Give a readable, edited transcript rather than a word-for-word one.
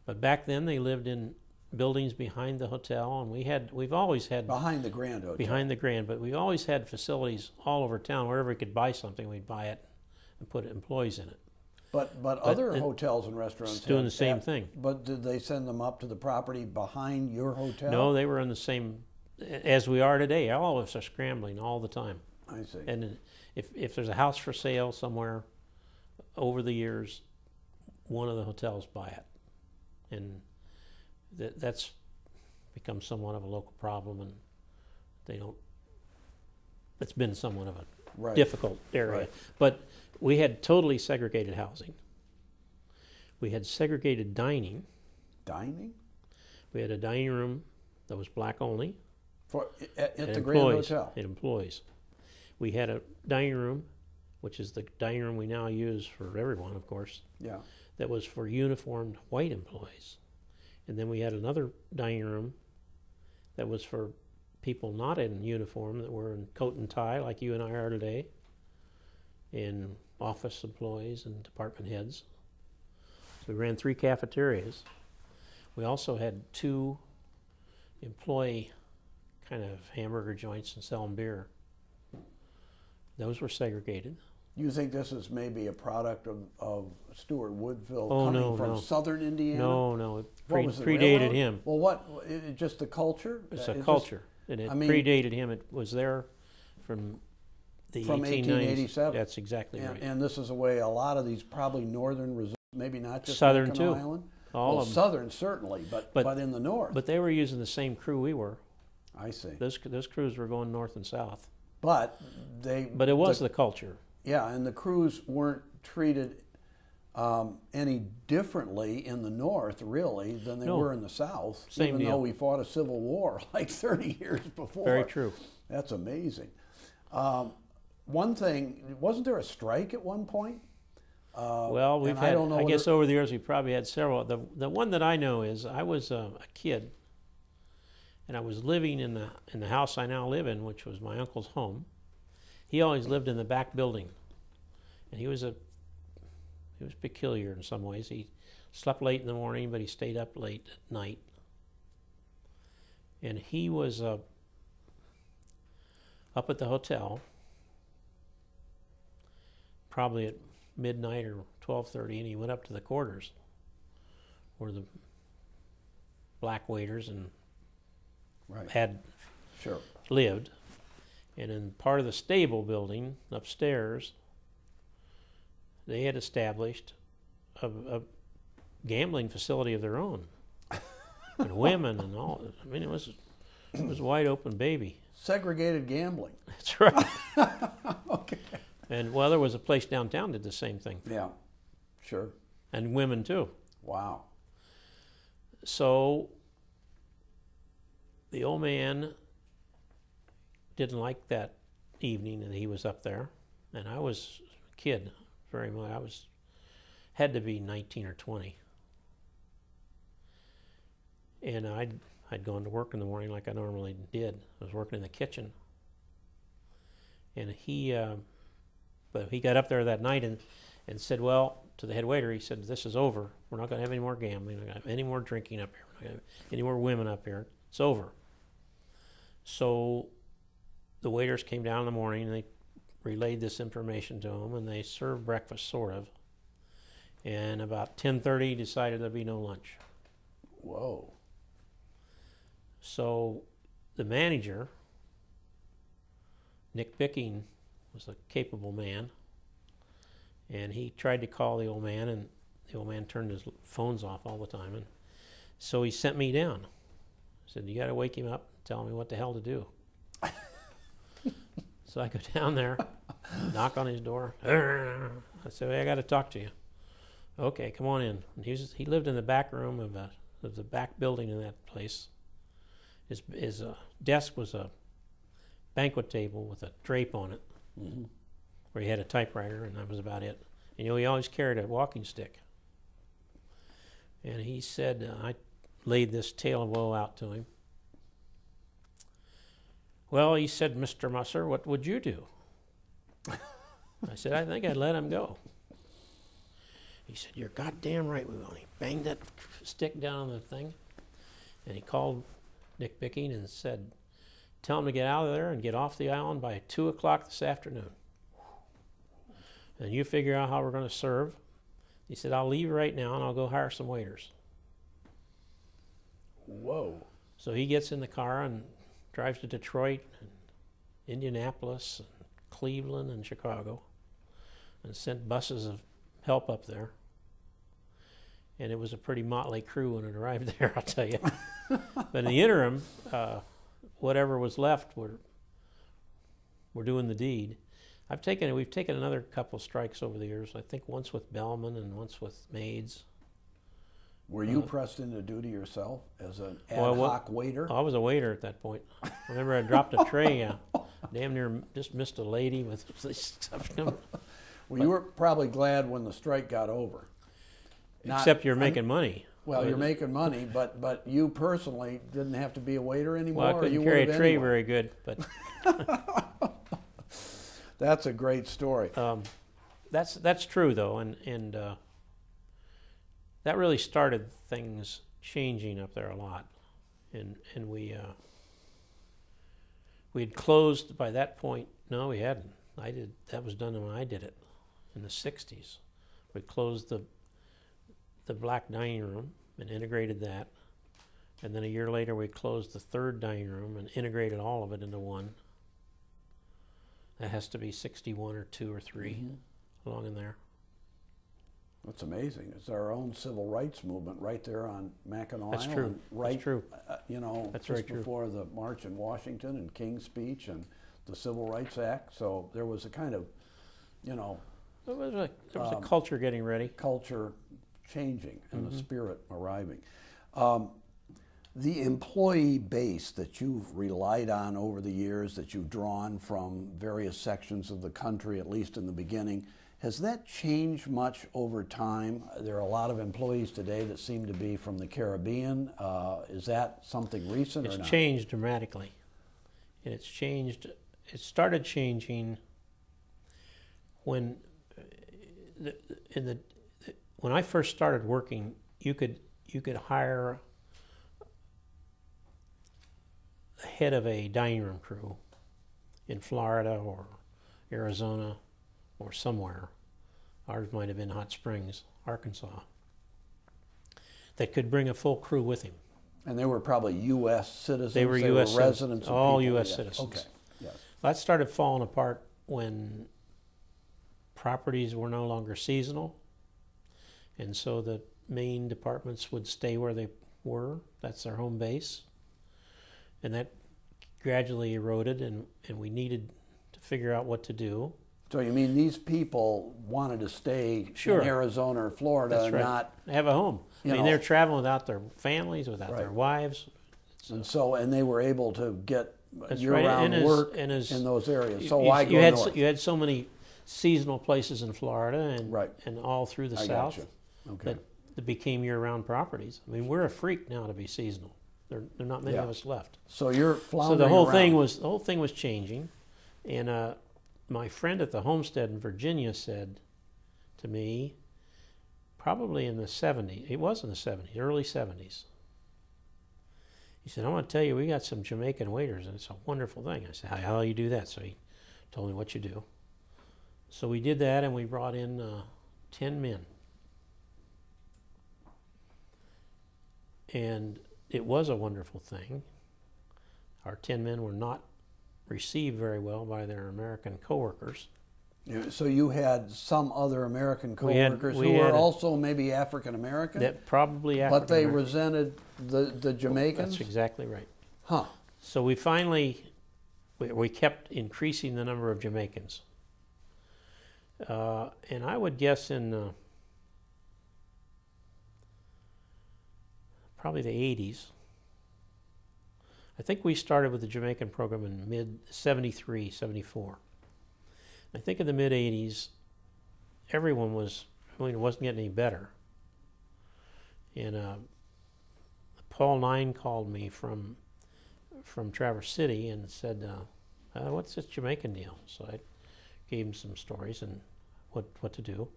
But back then they lived in buildings behind the hotel, and we've always had Behind the Grand Hotel. behind the Grand, but we've always had facilities all over town. Wherever we could buy something, we'd buy it and put employees in it. But other hotels and restaurants doing the same thing. But did they send them up to the property behind your hotel? No, they were in the same as we are today. All of us are scrambling all the time. I see. And if there's a house for sale somewhere, over the years, one of the hotels buy it, and that's become somewhat of a local problem, and they don't. It's been somewhat of a difficult area, but we had totally segregated housing. We had segregated dining. Dining? We had a dining room that was black only. At the Grand Hotel? At employees. We had a dining room, which is the dining room we now use for everyone, of course. Yeah. That was for uniformed white employees. And then we had another dining room that was for people not in uniform, that were in coat and tie like you and I are today, and office employees and department heads. So we ran 3 cafeterias. We also had 2 employee kind of hamburger joints and selling beer. Those were segregated. You think this is maybe a product of Stuart Woodville coming from southern Indiana? No, it predated him. Well, just the culture? It's a culture. And it predated him. It was there from the 1887. That's exactly right. And this is the way a lot of these probably northern resorts, maybe not just southern Mackinac too. Island. All of them. Southern certainly, but in the north. But they were using the same crew we were. I see. Those crews were going north and south. But it was the culture. Yeah, and the crews weren't treated any differently in the north, really, than they were in the south. Same even deal. though we fought a civil war like 30 years before. Very true. That's amazing. One thing, wasn't there a strike at one point? Well, we've had, I guess over the years we probably had several. The one that I know is I was a kid, and I was living in the house I now live in, which was my uncle's home. He always lived in the back building, and he was peculiar in some ways. He slept late in the morning, but he stayed up late at night. And he was up at the hotel, probably at midnight or 12:30, and he went up to the quarters where the black waiters and had lived. And in part of the stable building upstairs, they had established a gambling facility of their own, and women and all. I mean, it was a wide open baby. Segregated gambling. That's right. Okay. And well, there was a place downtown that did the same thing. Yeah, sure. And women too. Wow. So the old man didn't like that evening that he was up there, and I was a kid very much. I had to be 19 or 20, and I'd gone to work in the morning like I normally did. I was working in the kitchen, and but he got up there that night and said, well, to the head waiter, he said, this is over. We're not going to have any more gambling. We're not going to have any more drinking up here. We're not going to have any more women up here. It's over. So the waiters came down in the morning, and they relayed this information to him, and they served breakfast, sort of. And about 10:30, decided there'd be no lunch. Whoa. So the manager, Nick Bicking, was a capable man, and he tried to call the old man, and the old man turned his phones off all the time, and so he sent me down. He said, you got to wake him up and tell me what the hell to do. So I go down there, knock on his door. I said, hey, I got to talk to you. Okay, come on in. And he lived in the back room of the back building in that place. His desk was a banquet table with a drape on it, where he had a typewriter, and that was about it. And, he always carried a walking stick. And he said, I laid this tale of woe out to him. Well, he said, Mr. Musser, what would you do? I said, I think I'd let him go. He said, "You're goddamn right we will." He banged that stick down on the thing, and he called Nick Bicking and said, "Tell him to get out of there and get off the island by 2 o'clock this afternoon. And you figure out how we're going to serve." He said, "I'll leave right now and I'll go hire some waiters." Whoa. So he gets in the car and drives to Detroit and Indianapolis and Cleveland and Chicago and sent buses of help up there. And it was a pretty motley crew when it arrived there, I'll tell you. But in the interim, whatever was left, we're doing the deed. We've taken another couple strikes over the years. I think once with Bellman and once with Maids. Were you pressed into duty yourself as an ad hoc waiter? I was a waiter at that point. I remember I dropped a tray, damn near just missed a lady with stuff. Well, you were probably glad when the strike got over. Except you're making money. Well, you're making money, but you personally didn't have to be a waiter anymore. Well, I couldn't carry a tray very good, but that's a great story. That's true though, and that really started things changing up there a lot, and we had closed by that point. No, we hadn't. That was done when I did it in the '60s. We closed the black dining room and integrated that, and then a year later we closed the third dining room and integrated all of it into one. That has to be 61 or 2 or 3 along in there. That's amazing. It's our own civil rights movement right there on Mackinac That's Island. true. Right, That's true. That's just before the March in Washington and King's Speech and the Civil Rights Act. So there was a kind of, there was a culture getting ready. Culture changing and the spirit arriving. The employee base that you've relied on over the years, that you've drawn from various sections of the country, at least in the beginning, has that changed much over time? There are a lot of employees today that seem to be from the Caribbean. Is that something recent or not? It's changed dramatically. And it started changing when when I first started working, you could hire the head of a dining room crew in Florida or Arizona or somewhere. Ours might have been Hot Springs, Arkansas, that could bring a full crew with him. And they were probably U.S. citizens? They were U.S. residents? All U.S. citizens. Okay, yes. That started falling apart when properties were no longer seasonal, and so the main departments would stay where they were. That's their home base. And that gradually eroded, and we needed to figure out what to do. So you mean these people wanted to stay in Arizona or Florida That's and right. not have a home? They're traveling without their families, without their wives. And they were able to get year-round work in those areas. So why go north? You had so many seasonal places in Florida and all through the South that became year-round properties. I mean, we're a freak now to be seasonal. There are not many of us left. So you're floundering So the around. whole thing was changing, and my friend at the homestead in Virginia said to me, probably in the 70s, it was in the 70s, early 70s. He said, "I want to tell you, we got some Jamaican waiters, and it's a wonderful thing." I said, "How do you do that?" So he told me what you do. So we did that, and we brought in 10 men. And it was a wonderful thing. Our 10 men were not received very well by their American coworkers. So you had some other American coworkers who were also maybe African American? That probably African But they resented the Jamaicans? That's exactly right. Huh. So we finally, we kept increasing the number of Jamaicans. And I would guess in probably the 80s. I think we started with the Jamaican program in mid-73, 74. I think in the mid-80s, everyone was, it wasn't getting any better. And Paul Nine called me from Traverse City and said, "What's this Jamaican deal?" So I gave him some stories and what to do.